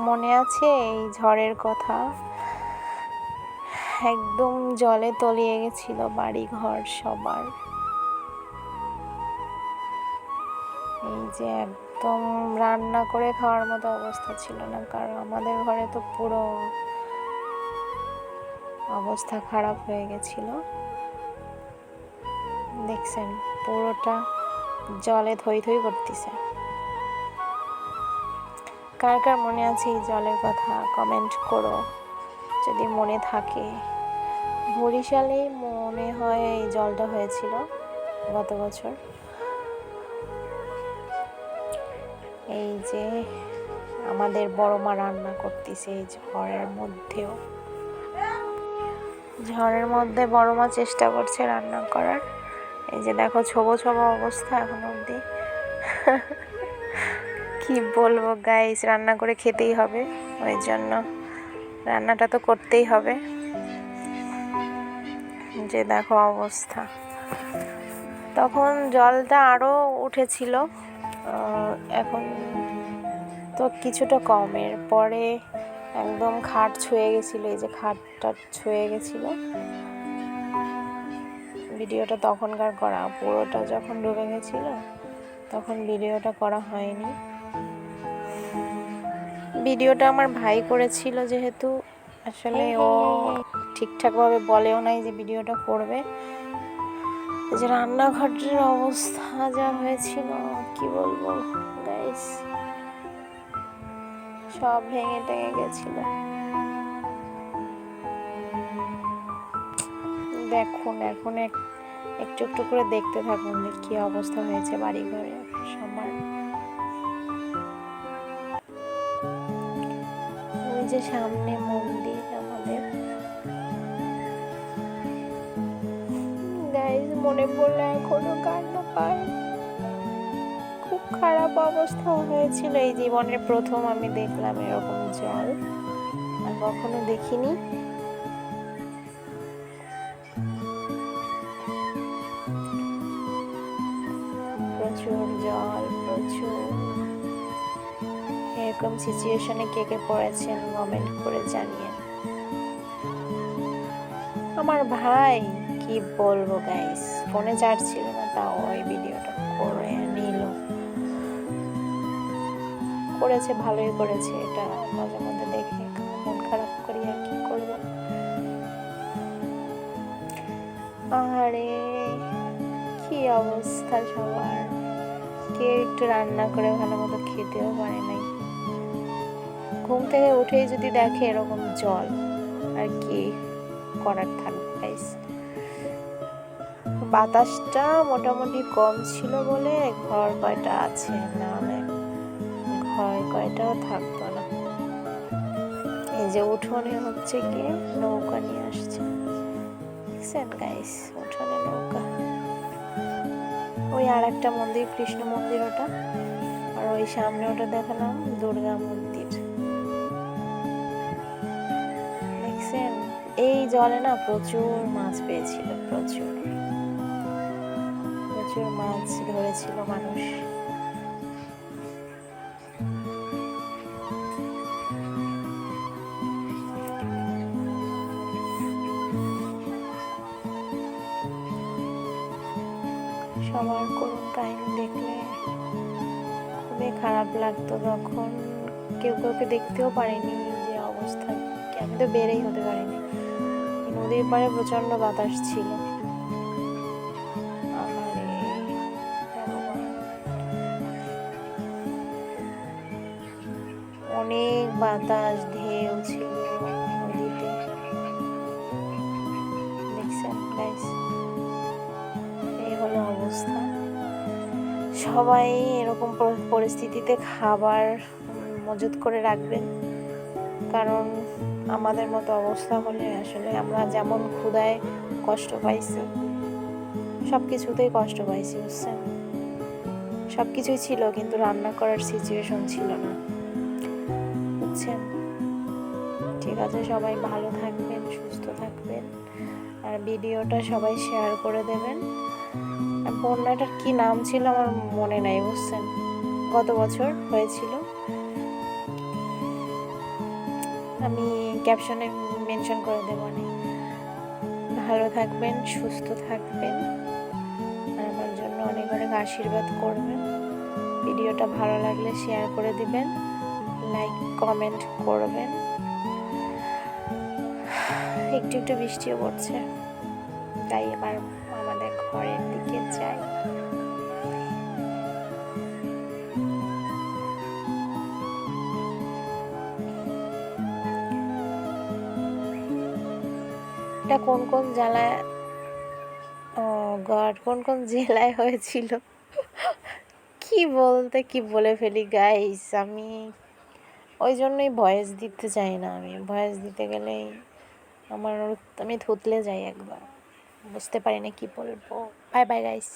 মনে আছে এই ঝড়ের কথা? একদম জলে তলিয়ে গেছিল বাড়ি ঘর সবার। এই যে একদম রান্না করে খাওয়ার মতো অবস্থা ছিল না, কারণ আমাদের ঘরে তো পুরো অবস্থা খারাপ হয়ে গেছিল। দেখছেন পুরোটা জলে থই থই করতেছে। কার কার মনে আছে এই জলের কথা কমেন্ট করো যদি মনে থাকে। বরিশালেই মনে হয় এই জলটা হয়েছিল গত বছর। এই যে আমাদের বড় মা রান্না করতেছে এই ঝড়ের মধ্যে বড় মা চেষ্টা করছে রান্না করার। এই যে দেখো ছোবো ছোবো অবস্থা এখন অবধি। কি বলবো গাইস, রান্না করে খেতেই হবে, ওই জন্য রান্নাটা তো করতেই হবে। যে দেখো অবস্থা, তখন জলটা আরো উঠেছিল, এখন তো কিছুটা কমের পরে একদম খাট ছুঁয়ে গেছিল। এই যে খাটটা ছুঁয়ে গেছিল। ভিডিওটা তখনকার করা, পুরোটা যখন ডুবে গেছিল তখন ভিডিওটা করা হয়নি। ভিডিওটা আমার ভাই করেছিল, যেহেতু আসলে ও ঠিকঠাকভাবে বলেও নাই যে ভিডিওটা করবে। যে রান্নাঘরের অবস্থা যা হয়েছিল কি বলবো গাইস, সব ভেঙে টেঙে গেছিল। দেখুন এখন একটু একটু করে দেখতে থাকুন যে কি অবস্থা হয়েছে বাড়ি ঘরে সবার। ওই যে সামনে মন্দির আমাদের, গাইস মনে পড়লে এখনো কান্না পায়। খুব খারাপ অবস্থা হয়েছিল। এই জীবনের প্রথম আমি দেখলাম এরকম জল, আর কখনো দেখিনি। প্রচুর জল, প্রচুর। এরকম সিচুয়েশনে কে কে পড়েছেন কমেন্ট করে জানিয়ে। আমার ভাই কি বলবো গাইস, ফোনে চার্জ ছিল না, তাও ওই ভিডিওটা করে নিল। করেছে, ভালোই করেছে। এটা মাঝে মধ্যে দেখে মন খারাপ করি, আর কি করবো। আরে কি অবস্থা সবার, কেউ একটু রান্না করে ভালো মতো খেতেও পারে নাই। ঘুম থেকে উঠেই যদি দেখে এরকম জল, আর কি করার থাকবে গাইস। বাতাসটা মোটামুটি কম ছিল বলে ঘর কয়টা আছে, নাহলে ঘর কয়টাও থাকতো না। এই যে উঠোনে হচ্ছে কি নৌকা নিয়ে আসছে, দেখছেন গাইস, উঠোনে নৌকা। ওই আর একটা মন্দির, কৃষ্ণ মন্দির ওটা, আর ওই সামনে ওটা দেখালাম দুর্গা মন্দির, দেখছেন। এই জলে না প্রচুর মাছ পেয়েছিল, প্রচুর প্রচুর মাছ ধরেছিল মানুষ। সবার করুণ কাহিনী দেখলে খুবই খারাপ লাগতো। তখন কেউ কাউকে দেখতেও পারিনি যে অবস্থা, আমি তো বেরেই হতে পারিনি। নদীর পাড়ে প্রচন্ড বাতাস ছিল, অনেক বাতাস, ঢেউ ছিল নদীতে, দেখছেন গাইস। এই হলো অবস্থা। সবাই এরকম পরিস্থিতিতে খাবার মজুত করে রাখবেন, কারণ আমাদের মতো অবস্থা হলে আসলে আমরা যেমন ক্ষুধায় কষ্ট পাইছি, সব কিছুতেই কষ্ট পাইছি, বুঝছেন। সব কিছুই ছিল, কিন্তু রান্না করার সিচুয়েশন ছিল না, বুঝছেন। ঠিক আছে, সবাই ভালো থাকবেন, সুস্থ থাকবেন, আর ভিডিওটা সবাই শেয়ার করে দেবেন। বন্যাটার কি নাম ছিল আমার মনে নাই, বুঝছেন, গত বছর হয়েছিল। ক্যাপশনে মেনশন করে দেবো অনেক। ভালো থাকবেন, সুস্থ থাকবেন, আর আমার জন্য অনেক অনেক আশীর্বাদ করবেন। ভিডিওটা ভালো লাগলে শেয়ার করে দিবেন, লাইক কমেন্ট করবেন। একটু একটু বৃষ্টিও পড়ছে, তাই এবার আমাদের ঘরের দিকে যাই। এটা কোন কোন জেলায়, ও গড, কোন কোন জেলায় হয়েছিল কি বলতে কি বলে ফেলি গাইস আমি, ওই জন্যই ভয়েস দিতে চাই না। আমি ভয়েস দিতে গেলেই আমি থুতলে যাই একবার, বুঝতে পারি না কি বলবো। Bye bye guys.